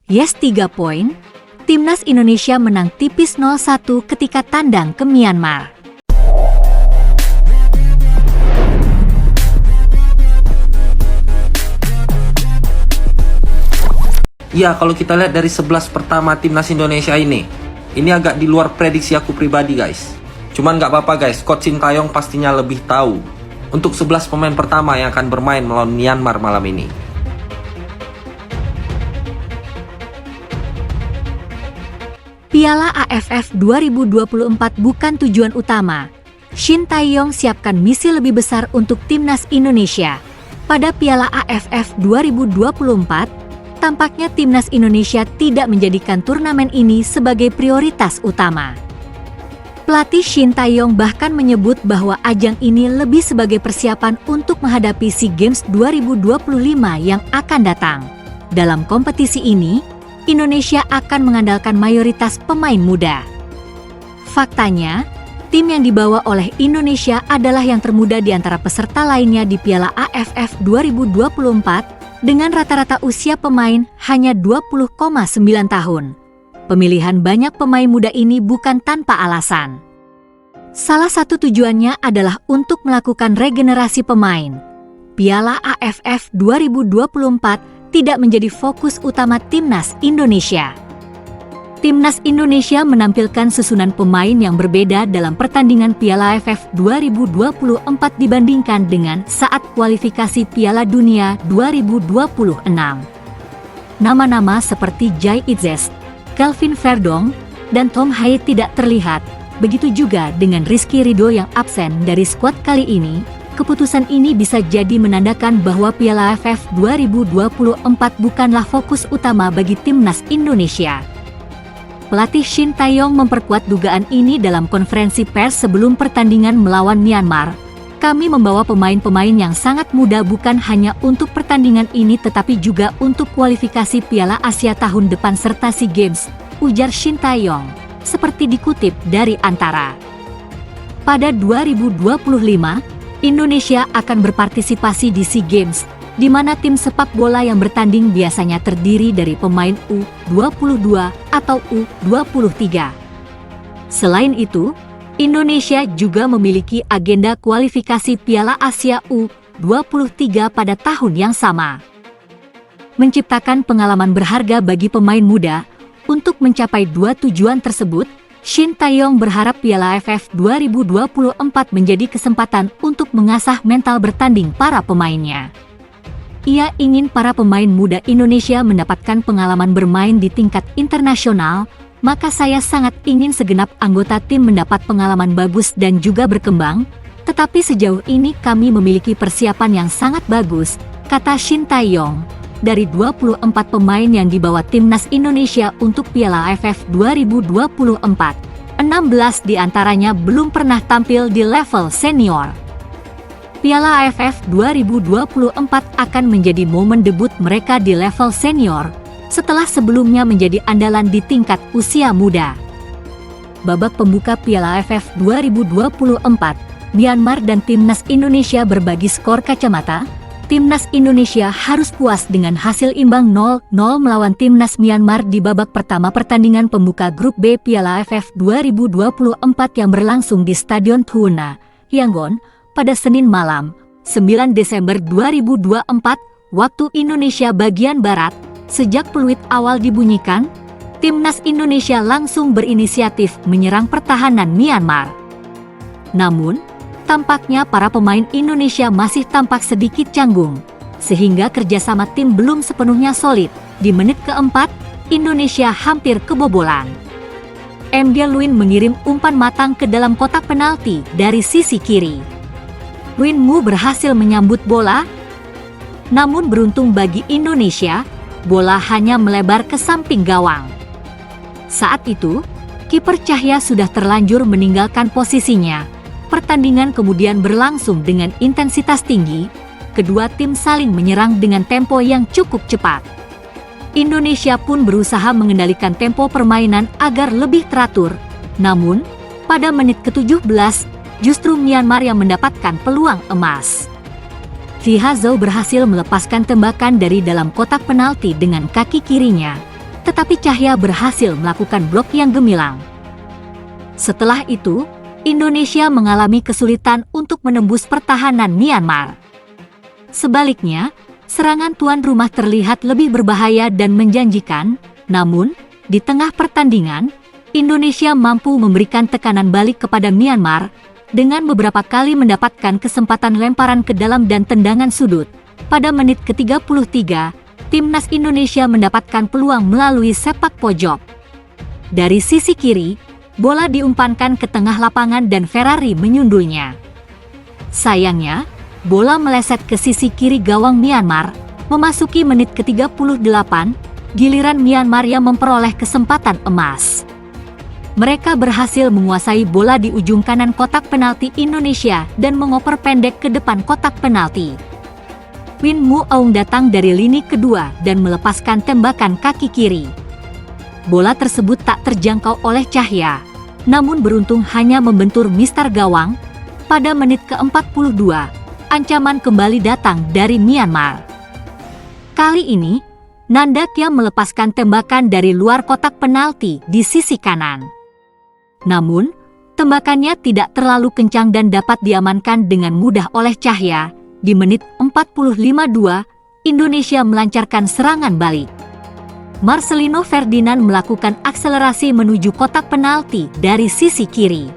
Yes 3 poin, Timnas Indonesia menang tipis 0-1 ketika tandang ke Myanmar. Ya, kalau kita lihat dari 11 pertama Timnas Indonesia ini agak di luar prediksi aku pribadi guys. Cuman nggak apa-apa guys, Coach Sintayong pastinya lebih tahu untuk 11 pemain pertama yang akan bermain melawan Myanmar malam ini. Piala AFF 2024 bukan tujuan utama. Sintayong siapkan misi lebih besar untuk Timnas Indonesia. Pada Piala AFF 2024, tampaknya Timnas Indonesia tidak menjadikan turnamen ini sebagai prioritas utama. Pelatih Sintayong bahkan menyebut bahwa ajang ini lebih sebagai persiapan untuk menghadapi SEA Games 2025 yang akan datang. Dalam kompetisi ini, Indonesia akan mengandalkan mayoritas pemain muda. Faktanya, tim yang dibawa oleh Indonesia adalah yang termuda di antara peserta lainnya di Piala AFF 2024 dengan rata-rata usia pemain hanya 20,9 tahun. Pemilihan banyak pemain muda ini bukan tanpa alasan. Salah satu tujuannya adalah untuk melakukan regenerasi pemain. Piala AFF 2024 tidak menjadi fokus utama Timnas Indonesia. Timnas Indonesia menampilkan susunan pemain yang berbeda dalam pertandingan Piala AFF 2024 dibandingkan dengan saat kualifikasi Piala Dunia 2026. Nama-nama seperti Jai Itzes, Kelvin Verdong, dan Tom Haye tidak terlihat, begitu juga dengan Rizky Ridho yang absen dari skuad kali ini. Keputusan ini bisa jadi menandakan bahwa Piala AFF 2024 bukanlah fokus utama bagi Timnas Indonesia. Pelatih Sintayong memperkuat dugaan ini dalam konferensi pers sebelum pertandingan melawan Myanmar. Kami membawa pemain-pemain yang sangat muda bukan hanya untuk pertandingan ini tetapi juga untuk kualifikasi Piala Asia tahun depan serta SEA Games, ujar Sintayong, seperti dikutip dari Antara. Pada 2025, Indonesia akan berpartisipasi di SEA Games, di mana tim sepak bola yang bertanding biasanya terdiri dari pemain U22 atau U23. Selain itu, Indonesia juga memiliki agenda kualifikasi Piala Asia U23 pada tahun yang sama. Menciptakan pengalaman berharga bagi pemain muda, untuk mencapai dua tujuan tersebut, Sintayong berharap Piala AFF 2024 menjadi kesempatan untuk mengasah mental bertanding para pemainnya. Ia ingin para pemain muda Indonesia mendapatkan pengalaman bermain di tingkat internasional, maka saya sangat ingin segenap anggota tim mendapat pengalaman bagus dan juga berkembang, tetapi sejauh ini kami memiliki persiapan yang sangat bagus, kata Sintayong. Dari 24 pemain yang dibawa Timnas Indonesia untuk Piala AFF 2024, 16 diantaranya belum pernah tampil di level senior. Piala AFF 2024 akan menjadi momen debut mereka di level senior, setelah sebelumnya menjadi andalan di tingkat usia muda. Babak pembuka Piala AFF 2024, Myanmar dan Timnas Indonesia berbagi skor kacamata. Timnas Indonesia harus puas dengan hasil imbang 0-0 melawan Timnas Myanmar di babak pertama pertandingan pembuka Grup B Piala AFF 2024 yang berlangsung di Stadion Thuna, Yangon, pada Senin malam, 9 Desember 2024, waktu Indonesia bagian Barat. Sejak peluit awal dibunyikan, Timnas Indonesia langsung berinisiatif menyerang pertahanan Myanmar. Namun, tampaknya para pemain Indonesia masih tampak sedikit canggung, sehingga kerjasama tim belum sepenuhnya solid. Di menit keempat, Indonesia hampir kebobolan. MG Luin mengirim umpan matang ke dalam kotak penalti dari sisi kiri. Luin Mu berhasil menyambut bola, namun beruntung bagi Indonesia, bola hanya melebar ke samping gawang. Saat itu, kiper Cahya sudah terlanjur meninggalkan posisinya. Pertandingan kemudian berlangsung dengan intensitas tinggi, kedua tim saling menyerang dengan tempo yang cukup cepat. Indonesia pun berusaha mengendalikan tempo permainan agar lebih teratur, namun, pada menit ke-17, justru Myanmar yang mendapatkan peluang emas. Thi Hazou berhasil melepaskan tembakan dari dalam kotak penalti dengan kaki kirinya, tetapi Cahya berhasil melakukan blok yang gemilang. Setelah itu, Indonesia mengalami kesulitan untuk menembus pertahanan Myanmar. Sebaliknya, serangan tuan rumah terlihat lebih berbahaya dan menjanjikan, namun, di tengah pertandingan, Indonesia mampu memberikan tekanan balik kepada Myanmar dengan beberapa kali mendapatkan kesempatan lemparan ke dalam dan tendangan sudut. Pada menit ke-33, timnas Indonesia mendapatkan peluang melalui sepak pojok. Dari sisi kiri, bola diumpankan ke tengah lapangan dan Ferrari menyundulnya. Sayangnya, bola meleset ke sisi kiri gawang Myanmar. Memasuki menit ke-38, giliran Myanmar yang memperoleh kesempatan emas. Mereka berhasil menguasai bola di ujung kanan kotak penalti Indonesia dan mengoper pendek ke depan kotak penalti. Win Mu Aung datang dari lini kedua dan melepaskan tembakan kaki kiri. Bola tersebut tak terjangkau oleh Cahya, namun beruntung hanya membentur mistar gawang. Pada menit ke-42, ancaman kembali datang dari Myanmar. Kali ini, Nanda Kia melepaskan tembakan dari luar kotak penalti di sisi kanan. Namun, tembakannya tidak terlalu kencang dan dapat diamankan dengan mudah oleh Cahya. Di menit 45-2, Indonesia melancarkan serangan balik. Marcelino Ferdinand melakukan akselerasi menuju kotak penalti dari sisi kiri.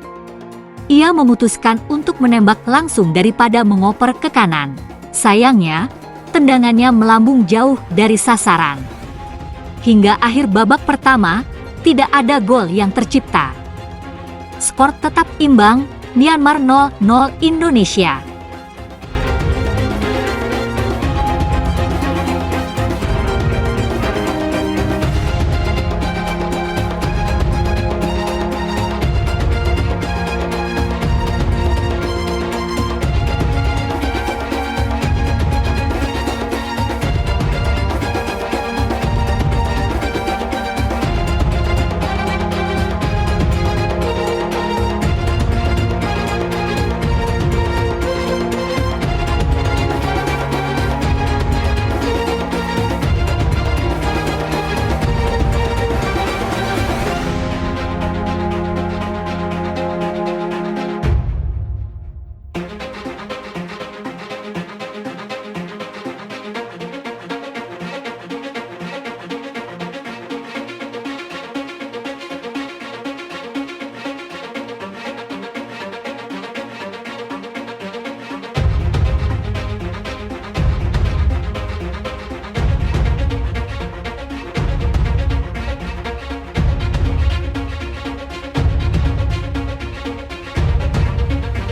Ia memutuskan untuk menembak langsung daripada mengoper ke kanan. Sayangnya, tendangannya melambung jauh dari sasaran. Hingga akhir babak pertama, tidak ada gol yang tercipta. Skor tetap imbang, Myanmar 0-0 Indonesia.